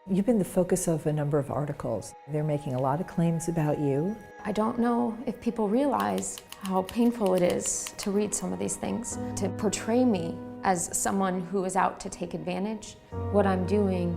You've been the focus of a number of articles. They're making a lot of claims about you. I don't know if people realize how painful it is to read some of these things, to portray me as someone who is out to take advantage. What I'm doing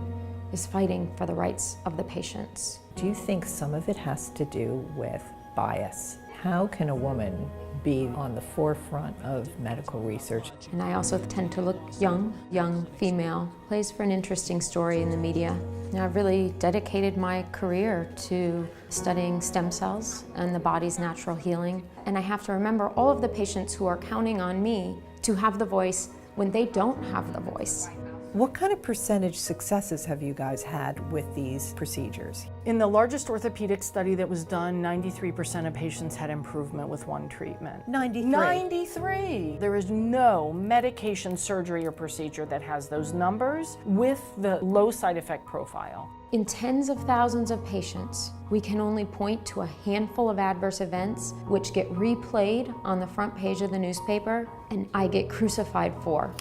is fighting for the rights of the patients. Do you think some of it has to do with bias? How can a woman be on the forefront of medical research? And I also tend to look young female, plays for an interesting story in the media. And I've really dedicated my career to studying stem cells and the body's natural healing. And I have to remember all of the patients who are counting on me to have the voice when they don't have the voice. What kind of percentage successes have you guys had with these procedures? In the largest orthopedic study that was done, 93% of patients had improvement with one treatment. 93? 93! There is no medication, surgery, or procedure that has those numbers with the low side effect profile. In tens of thousands of patients, we can only point to a handful of adverse events which get replayed on the front page of the newspaper, and I get crucified for.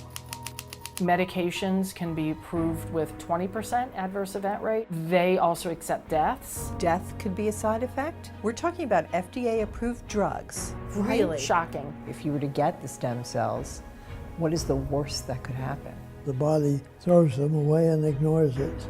Medications can be approved with 20% adverse event rate. They also accept deaths. Death could be a side effect? We're talking about FDA-approved drugs. Really? Shocking. If you were to get the stem cells, what is the worst that could happen? The body throws them away and ignores it.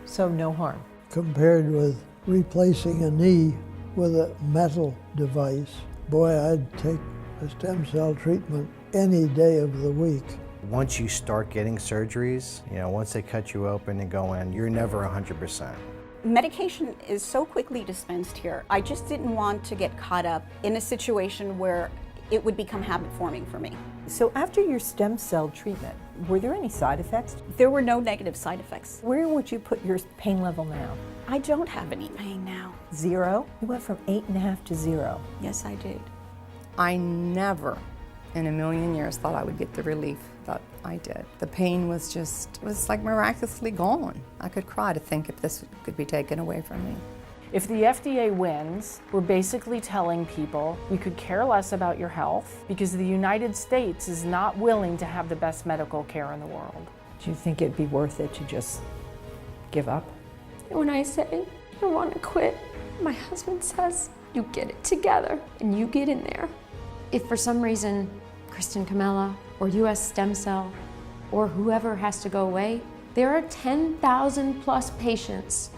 So no harm. Compared with replacing a knee with a metal device, boy, I'd take a stem cell treatment any day of the week. Once you start getting surgeries, once they cut you open and go in, you're never 100%. Medication is so quickly dispensed here. I just didn't want to get caught up in a situation where it would become habit-forming for me. So after your stem cell treatment, were there any side effects? There were no negative side effects. Where would you put your pain level now? I don't have any pain now. 0? You went from 8.5 to 0. Yes, I did. I never in a million years thought I would get the relief that I did. The pain was it was like miraculously gone. I could cry to think if this could be taken away from me. If the FDA wins, we're basically telling people we could care less about your health because the United States is not willing to have the best medical care in the world. Do you think it'd be worth it to just give up? When I say I want to quit, my husband says, you get it together and you get in there. If for some reason Kristin Comella or US Stem Cell or whoever has to go away, there are 10,000 plus patients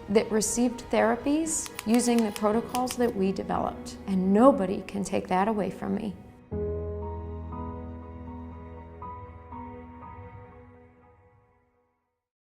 that received therapies using the protocols that we developed, and nobody can take that away from me.